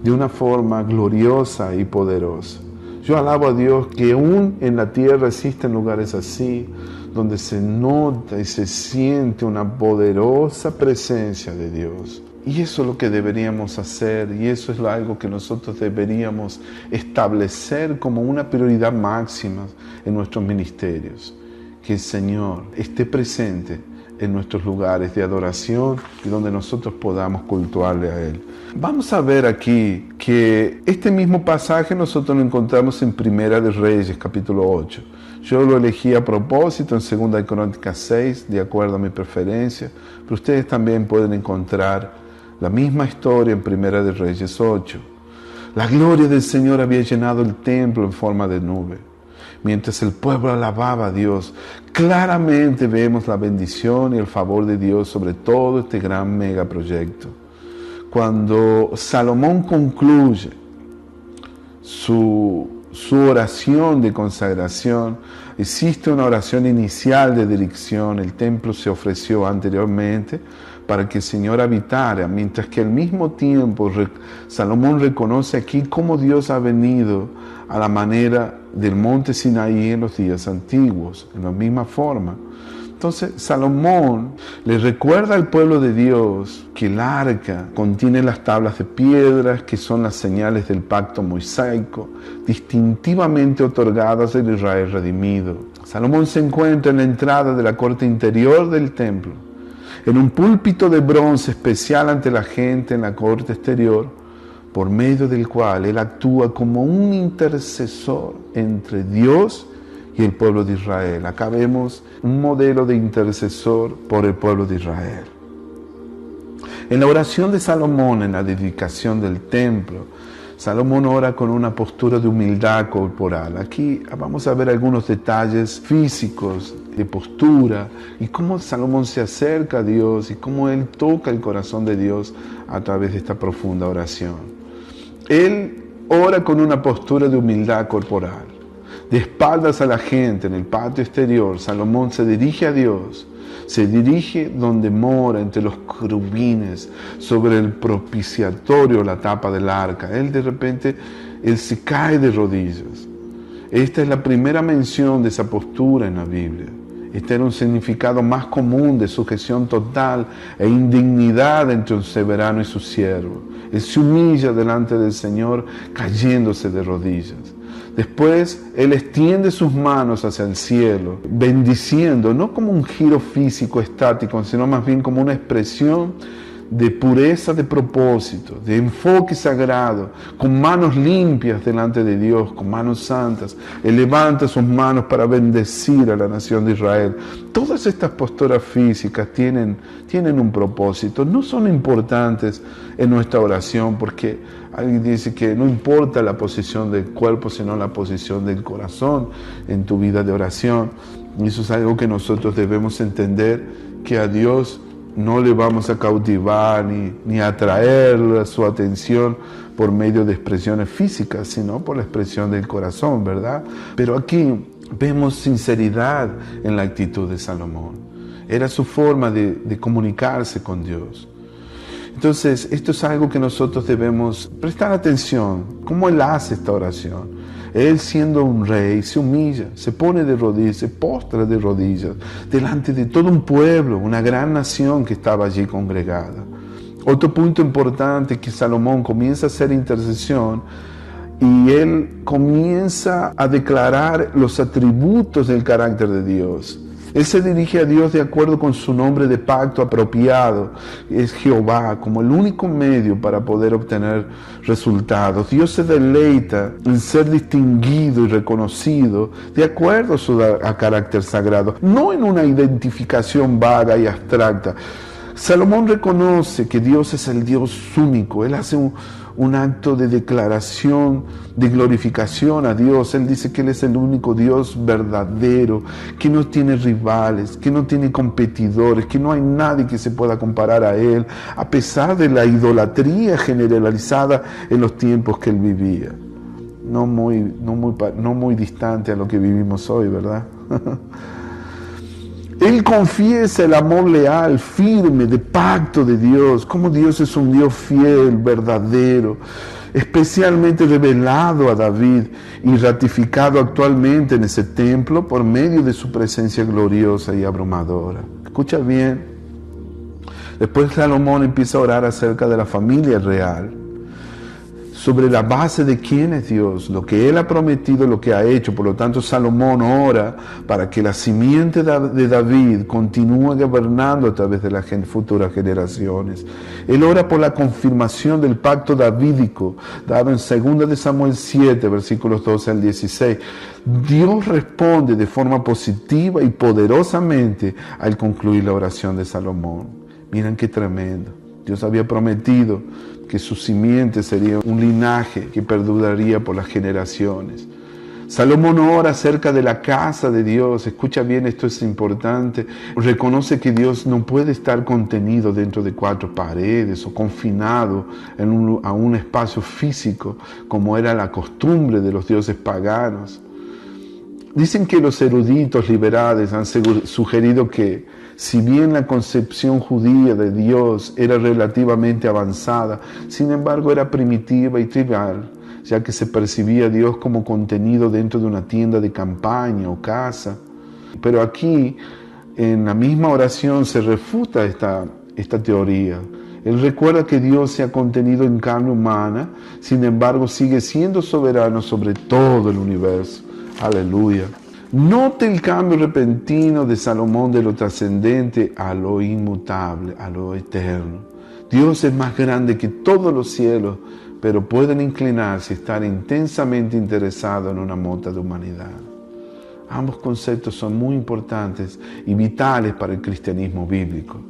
de una forma gloriosa y poderosa. Yo alabo a Dios que aún en la tierra existen lugares así, donde se nota y se siente una poderosa presencia de Dios. Y eso es lo que deberíamos hacer, y eso es algo que nosotros deberíamos establecer como una prioridad máxima en nuestros ministerios. Que el Señor esté presente en nuestros lugares de adoración y donde nosotros podamos cultuarle a Él. Vamos a ver aquí que este mismo pasaje nosotros lo encontramos en Primera de Reyes, capítulo 8. Yo lo elegí a propósito en Segunda de Crónicas 6, de acuerdo a mi preferencia, pero ustedes también pueden encontrar la misma historia en Primera de Reyes 8. La gloria del Señor había llenado el templo en forma de nube. Mientras el pueblo alababa a Dios, claramente vemos la bendición y el favor de Dios sobre todo este gran megaproyecto. Cuando Salomón concluye su oración de consagración, existe una oración inicial de dirección. El templo se ofreció anteriormente para que el Señor habitara, mientras que al mismo tiempo Salomón reconoce aquí cómo Dios ha venido a la manera del monte Sinaí en los días antiguos, en la misma forma. Entonces Salomón le recuerda al pueblo de Dios que el arca contiene las tablas de piedras que son las señales del pacto mosaico, distintivamente otorgadas al Israel redimido. Salomón se encuentra en la entrada de la corte interior del templo, en un púlpito de bronce especial ante la gente en la corte exterior, por medio del cual él actúa como un intercesor entre Dios y el pueblo de Israel. Acá vemos un modelo de intercesor por el pueblo de Israel. En la oración de Salomón, en la dedicación del templo, Salomón ora con una postura de humildad corporal. Aquí vamos a ver algunos detalles físicos de postura y cómo Salomón se acerca a Dios y cómo él toca el corazón de Dios a través de esta profunda oración. Él ora con una postura de humildad corporal. De espaldas a la gente en el patio exterior, Salomón se dirige a Dios, se dirige donde mora entre los querubines, sobre el propiciatorio, la tapa del arca. Él se cae de rodillas. Esta es la primera mención de esa postura en la Biblia. Este era un significado más común de sujeción total e indignidad entre un soberano y su siervo. Él se humilla delante del Señor cayéndose de rodillas. Después, él extiende sus manos hacia el cielo, bendiciendo, no como un giro físico estático, sino más bien como una expresión de pureza de propósito, de enfoque sagrado, con manos limpias delante de Dios, con manos santas. Él levanta sus manos para bendecir a la nación de Israel. Todas estas posturas físicas tienen un propósito, no son importantes en nuestra oración, porque alguien dice que no importa la posición del cuerpo, sino la posición del corazón en tu vida de oración. Y eso es algo que nosotros debemos entender, que a Dios no le vamos a cautivar ni atraer su atención por medio de expresiones físicas, sino por la expresión del corazón, ¿verdad? Pero aquí vemos sinceridad en la actitud de Salomón. Era su forma de comunicarse con Dios. Entonces, esto es algo que nosotros debemos prestar atención. ¿Cómo él hace esta oración? Él, siendo un rey, se humilla, se pone de rodillas, se postra de rodillas delante de todo un pueblo, una gran nación que estaba allí congregada. Otro punto importante es que Salomón comienza a hacer intercesión y él comienza a declarar los atributos del carácter de Dios. Él se dirige a Dios de acuerdo con su nombre de pacto apropiado. Es Jehová como el único medio para poder obtener resultados. Dios se deleita en ser distinguido y reconocido de acuerdo a su carácter sagrado, no en una identificación vaga y abstracta. Salomón reconoce que Dios es el Dios único. Él hace un acto de declaración, de glorificación a Dios. Él dice que Él es el único Dios verdadero, que no tiene rivales, que no tiene competidores, que no hay nadie que se pueda comparar a Él, a pesar de la idolatría generalizada en los tiempos que Él vivía. No muy distante a lo que vivimos hoy, ¿verdad? Él confiesa el amor leal, firme, de pacto de Dios, como Dios es un Dios fiel, verdadero, especialmente revelado a David y ratificado actualmente en ese templo por medio de su presencia gloriosa y abrumadora. Escucha bien. Después Salomón empieza a orar acerca de la familia real, sobre la base de quién es Dios, lo que Él ha prometido, lo que ha hecho. Por lo tanto, Salomón ora para que la simiente de David continúe gobernando a través de las futuras generaciones. Él ora por la confirmación del pacto davídico, dado en 2 de Samuel 7, versículos 12 al 16. Dios responde de forma positiva y poderosamente al concluir la oración de Salomón. Miren qué tremendo. Dios había prometido que su simiente sería un linaje que perduraría por las generaciones. Salomón ora acerca de la casa de Dios. Escucha bien, esto es importante. Reconoce que Dios no puede estar contenido dentro de 4 paredes o confinado a un espacio físico como era la costumbre de los dioses paganos. Dicen que los eruditos liberales han sugerido que, si bien la concepción judía de Dios era relativamente avanzada, sin embargo era primitiva y trivial, ya que se percibía a Dios como contenido dentro de una tienda de campaña o casa. Pero aquí, en la misma oración, se refuta esta teoría. Él recuerda que Dios se ha contenido en carne humana, sin embargo sigue siendo soberano sobre todo el universo. Aleluya. Note el cambio repentino de Salomón de lo trascendente a lo inmutable, a lo eterno. Dios es más grande que todos los cielos, pero pueden inclinarse y estar intensamente interesados en una mota de humanidad. Ambos conceptos son muy importantes y vitales para el cristianismo bíblico.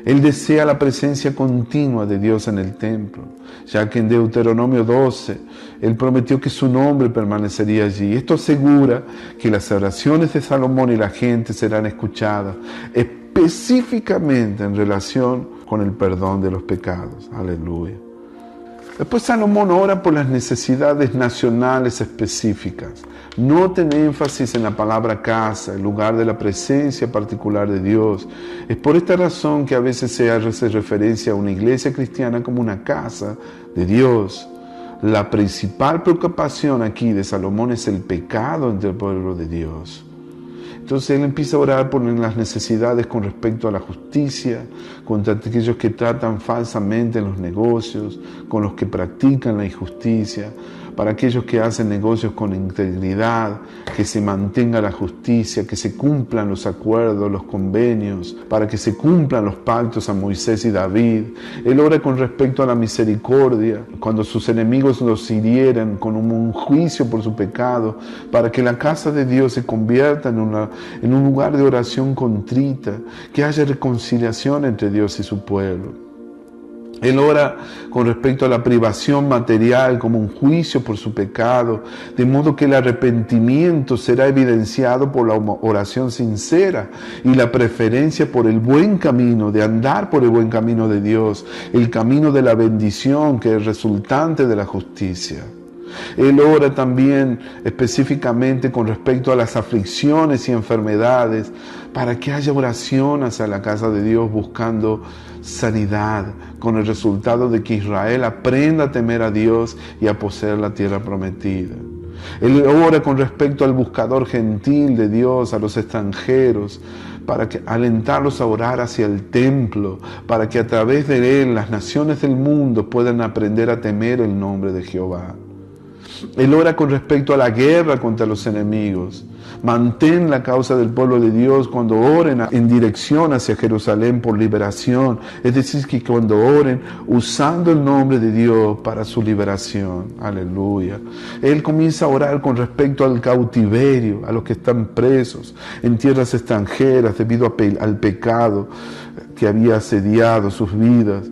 Él desea la presencia continua de Dios en el templo, ya que en Deuteronomio 12, Él prometió que su nombre permanecería allí. Esto asegura que las oraciones de Salomón y la gente serán escuchadas, específicamente en relación con el perdón de los pecados. Aleluya. Después Salomón ora por las necesidades nacionales específicas. Noten énfasis en la palabra casa, el lugar de la presencia particular de Dios. Es por esta razón que a veces se hace referencia a una iglesia cristiana como una casa de Dios. La principal preocupación aquí de Salomón es el pecado entre el pueblo de Dios. Entonces él empieza a orar por las necesidades con respecto a la justicia, contra aquellos que tratan falsamente en los negocios, con los que practican la injusticia, para aquellos que hacen negocios con integridad, que se mantenga la justicia, que se cumplan los acuerdos, los convenios, para que se cumplan los pactos a Moisés y David. Él ora con respecto a la misericordia, cuando sus enemigos los hirieran con un juicio por su pecado, para que la casa de Dios se convierta en un lugar de oración contrita, que haya reconciliación entre Dios y su pueblo. Él ora con respecto a la privación material como un juicio por su pecado, de modo que el arrepentimiento será evidenciado por la oración sincera y la preferencia por el buen camino, de andar por el buen camino de Dios, el camino de la bendición que es resultante de la justicia. Él ora también específicamente con respecto a las aflicciones y enfermedades, para que haya oración hacia la casa de Dios buscando sanidad, con el resultado de que Israel aprenda a temer a Dios y a poseer la tierra prometida. Él ora con respecto al buscador gentil de Dios, a los extranjeros, para alentarlos a orar hacia el templo, para que a través de él las naciones del mundo puedan aprender a temer el nombre de Jehová. Él ora con respecto a la guerra contra los enemigos. Mantén la causa del pueblo de Dios cuando oren en dirección hacia Jerusalén por liberación. Es decir, que cuando oren usando el nombre de Dios para su liberación. Aleluya. Él comienza a orar con respecto al cautiverio, a los que están presos en tierras extranjeras debido al pecado que había asediado sus vidas.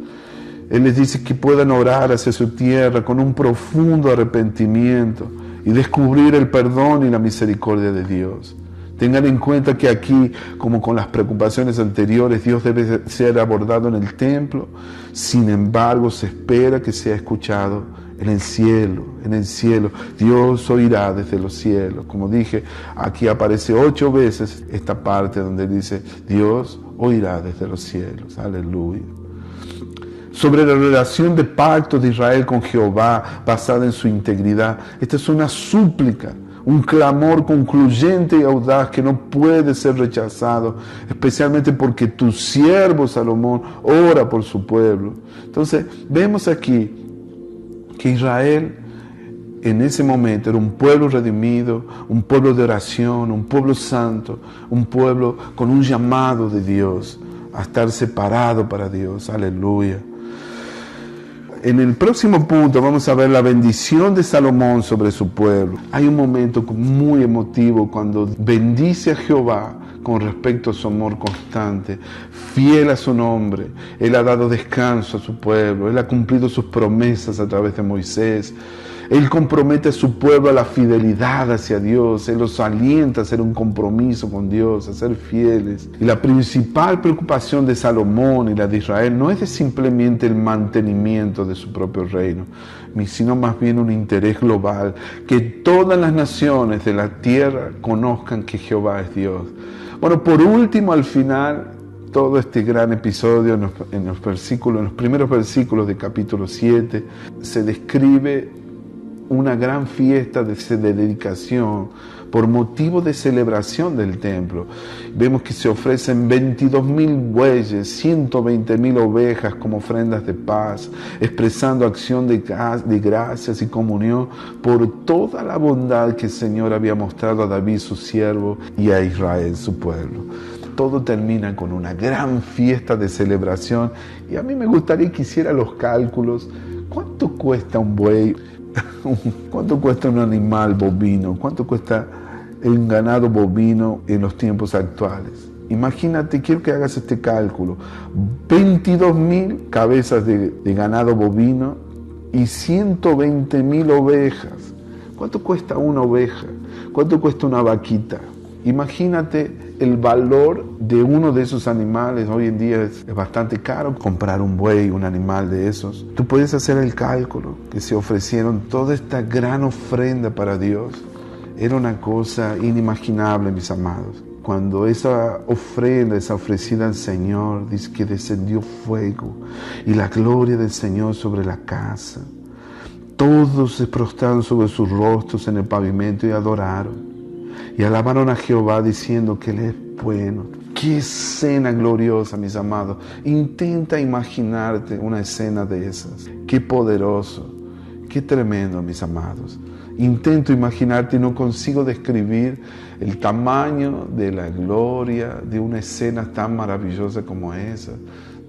Él les dice que puedan orar hacia su tierra con un profundo arrepentimiento y descubrir el perdón y la misericordia de Dios. Tengan en cuenta que aquí, como con las preocupaciones anteriores, Dios debe ser abordado en el templo. Sin embargo, se espera que sea escuchado en el cielo, en el cielo. Dios oirá desde los cielos. Como dije, aquí aparece 8 veces esta parte donde dice, Dios oirá desde los cielos. Aleluya. Sobre la relación de pacto de Israel con Jehová basada en su integridad. Esta es una súplica, un clamor concluyente y audaz que no puede ser rechazado, especialmente porque tu siervo Salomón ora por su pueblo. Entonces, vemos aquí que Israel en ese momento era un pueblo redimido, un pueblo de oración, un pueblo santo, un pueblo con un llamado de Dios a estar separado para Dios. Aleluya. En el próximo punto vamos a ver la bendición de Salomón sobre su pueblo. Hay un momento muy emotivo cuando bendice a Jehová con respecto a su amor constante, fiel a su nombre. Él ha dado descanso a su pueblo, Él ha cumplido sus promesas a través de Moisés. Él compromete a su pueblo a la fidelidad hacia Dios. Él los alienta a hacer un compromiso con Dios, a ser fieles. Y la principal preocupación de Salomón y la de Israel no es de simplemente el mantenimiento de su propio reino, sino más bien un interés global, que todas las naciones de la tierra conozcan que Jehová es Dios. Bueno, por último, al final, todo este gran episodio en los primeros versículos del capítulo 7, se describe una gran fiesta de dedicación por motivo de celebración del templo. Vemos que se ofrecen 22.000 bueyes, 120.000 ovejas como ofrendas de paz, expresando acción de gracias y comunión por toda la bondad que el Señor había mostrado a David su siervo y a Israel su pueblo. Todo termina con una gran fiesta de celebración, y a mí me gustaría que hiciera los cálculos. ¿Cuánto cuesta un buey? ¿Cuánto cuesta un animal bovino? ¿Cuánto cuesta el ganado bovino en los tiempos actuales? Imagínate, quiero que hagas este cálculo. 22.000 cabezas de ganado bovino y 120.000 ovejas. ¿Cuánto cuesta una oveja? ¿Cuánto cuesta una vaquita? Imagínate el valor de uno de esos animales. Hoy en día es bastante caro comprar un buey, un animal de esos. Tú puedes hacer el cálculo que se ofrecieron toda esta gran ofrenda para Dios. Era una cosa inimaginable, mis amados. Cuando esa ofrenda es ofrecida al Señor, dice que descendió fuego y la gloria del Señor sobre la casa. Todos se prostraron sobre sus rostros en el pavimento y adoraron. Y alabaron a Jehová diciendo que Él es bueno. ¡Qué escena gloriosa, mis amados! Intenta imaginarte una escena de esas. ¡Qué poderoso! ¡Qué tremendo, mis amados! Intento imaginarte y no consigo describir el tamaño de la gloria de una escena tan maravillosa como esa,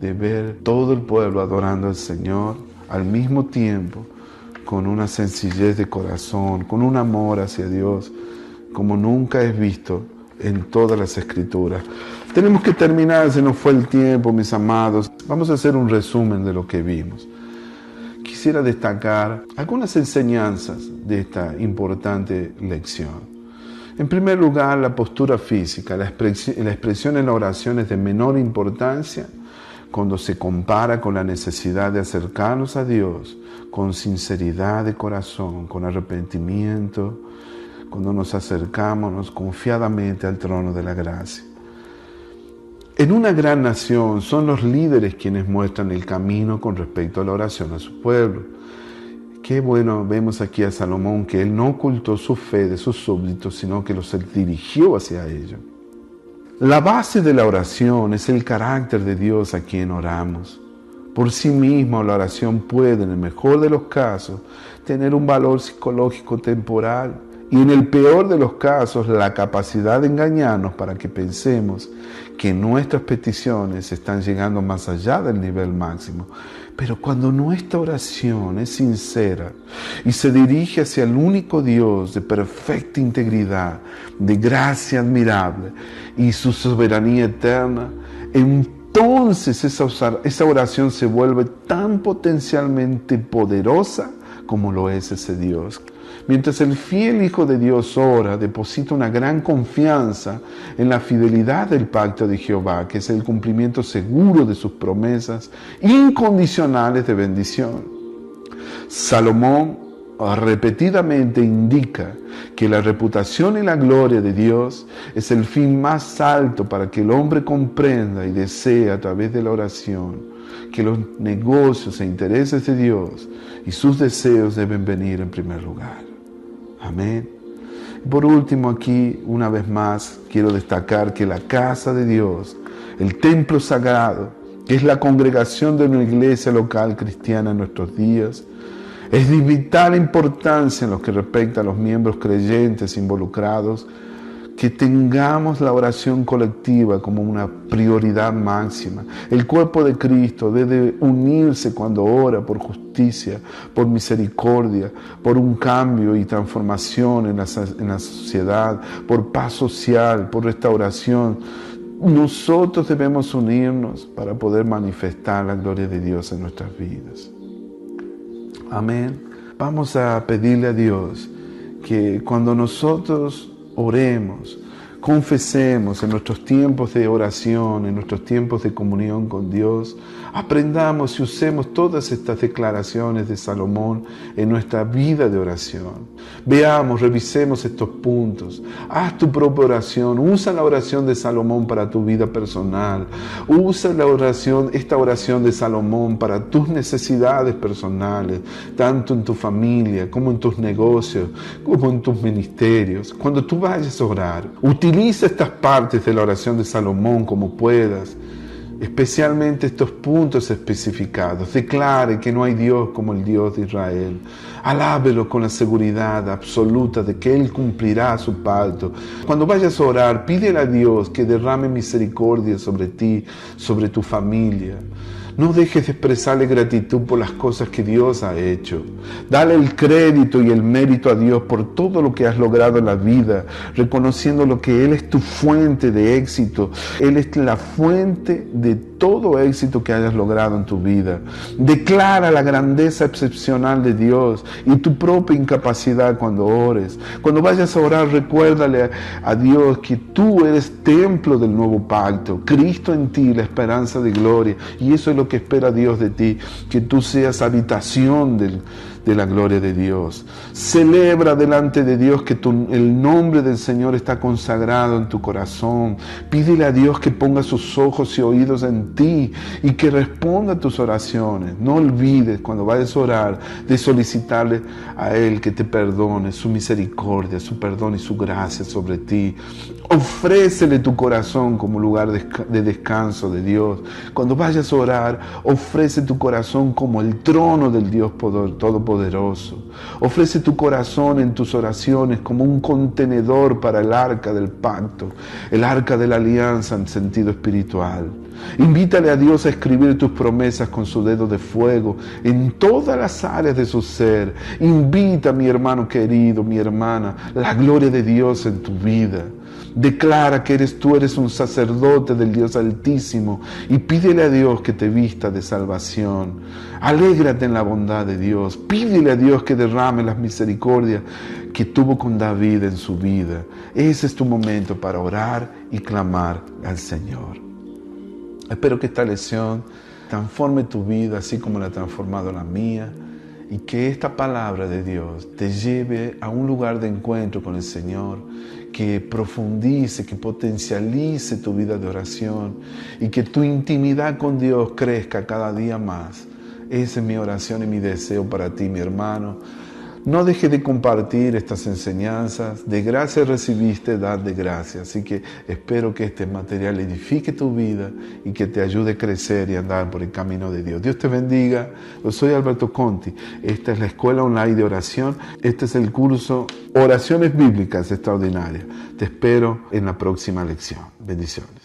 de ver todo el pueblo adorando al Señor al mismo tiempo, con una sencillez de corazón, con un amor hacia Dios, como nunca es visto en todas las Escrituras. Tenemos que terminar, se nos fue el tiempo, mis amados. Vamos a hacer un resumen de lo que vimos. Quisiera destacar algunas enseñanzas de esta importante lección. En primer lugar, la postura física. La expresión en la oración es de menor importancia cuando se compara con la necesidad de acercarnos a Dios con sinceridad de corazón, con arrepentimiento, cuando nos acercamos confiadamente al trono de la gracia. En una gran nación son los líderes quienes muestran el camino con respecto a la oración a su pueblo. Qué bueno, vemos aquí a Salomón que él no ocultó su fe de sus súbditos, sino que los dirigió hacia ellos. La base de la oración es el carácter de Dios a quien oramos. Por sí misma la oración puede, en el mejor de los casos, tener un valor psicológico temporal, y en el peor de los casos, la capacidad de engañarnos para que pensemos que nuestras peticiones están llegando más allá del nivel máximo. Pero cuando nuestra oración es sincera y se dirige hacia el único Dios de perfecta integridad, de gracia admirable y su soberanía eterna, entonces esa oración se vuelve tan potencialmente poderosa como lo es ese Dios. Mientras el fiel Hijo de Dios ora, deposita una gran confianza en la fidelidad del pacto de Jehová, que es el cumplimiento seguro de sus promesas incondicionales de bendición. Salomón repetidamente indica que la reputación y la gloria de Dios es el fin más alto para que el hombre comprenda y desee a través de la oración que los negocios e intereses de Dios y sus deseos deben venir en primer lugar. Amén. Por último, aquí, una vez más, quiero destacar que la casa de Dios, el templo sagrado, que es la congregación de una iglesia local cristiana en nuestros días, es de vital importancia en lo que respecta a los miembros creyentes involucrados, que tengamos la oración colectiva como una prioridad máxima. El cuerpo de Cristo debe unirse cuando ora por justicia, por misericordia, por un cambio y transformación en la sociedad, por paz social, por restauración. Nosotros debemos unirnos para poder manifestar la gloria de Dios en nuestras vidas. Amén. Vamos a pedirle a Dios que cuando nosotros oremos, confesemos en nuestros tiempos de oración, en nuestros tiempos de comunión con Dios, aprendamos y usemos todas estas declaraciones de Salomón en nuestra vida de oración. Veamos, revisemos estos puntos. Haz tu propia oración. Usa la oración de Salomón para tu vida personal. Usa esta oración de Salomón para tus necesidades personales, tanto en tu familia, como en tus negocios, como en tus ministerios. Cuando tú vayas a orar, utiliza estas partes de la oración de Salomón como puedas, especialmente estos puntos especificados. Declare que no hay Dios como el Dios de Israel. Alábelo con la seguridad absoluta de que Él cumplirá su pacto. Cuando vayas a orar, pídele a Dios que derrame misericordia sobre ti, sobre tu familia. No dejes de expresarle gratitud por las cosas que Dios ha hecho. Dale el crédito y el mérito a Dios por todo lo que has logrado en la vida, reconociendo lo que Él es tu fuente de éxito. Él es la fuente de todo éxito que hayas logrado en tu vida. Declara la grandeza excepcional de Dios y tu propia incapacidad cuando ores. Cuando vayas a orar, recuérdale a Dios que tú eres templo del nuevo pacto. Cristo en ti, la esperanza de gloria. Y eso es lo que espera Dios de ti, que tú seas habitación de la gloria de Dios. Celebra delante de Dios que el nombre del Señor está consagrado en tu corazón. Pídele a Dios que ponga sus ojos y oídos en ti y que responda a tus oraciones. No olvides cuando vayas a orar de solicitarle a Él que te perdone, su misericordia, su perdón y su gracia sobre ti. Ofrécele tu corazón como lugar de descanso de Dios. Cuando vayas a orar, ofrece tu corazón como el trono del Dios Todopoderoso. Ofrece tu corazón en tus oraciones como un contenedor para el arca del pacto, el arca de la alianza en sentido espiritual. Invítale a Dios a escribir tus promesas con su dedo de fuego en todas las áreas de su ser. Invita, mi hermano querido, mi hermana, la gloria de Dios en tu vida. Declara que tú eres un sacerdote del Dios Altísimo y pídele a Dios que te vista de salvación. Alégrate en la bondad de Dios. Pídele a Dios que derrame las misericordias que tuvo con David en su vida. Ese es tu momento para orar y clamar al Señor. Espero que esta lección transforme tu vida así como la ha transformado la mía y que esta palabra de Dios te lleve a un lugar de encuentro con el Señor, que profundice, que potencialice tu vida de oración y que tu intimidad con Dios crezca cada día más. Esa es mi oración y mi deseo para ti, mi hermano. No dejes de compartir estas enseñanzas. De gracia recibiste, dad de gracia. Así que espero que este material edifique tu vida y que te ayude a crecer y andar por el camino de Dios. Dios te bendiga. Yo soy Alberto Conti. Esta es la Escuela Online de Oración. Este es el curso Oraciones Bíblicas Extraordinarias. Te espero en la próxima lección. Bendiciones.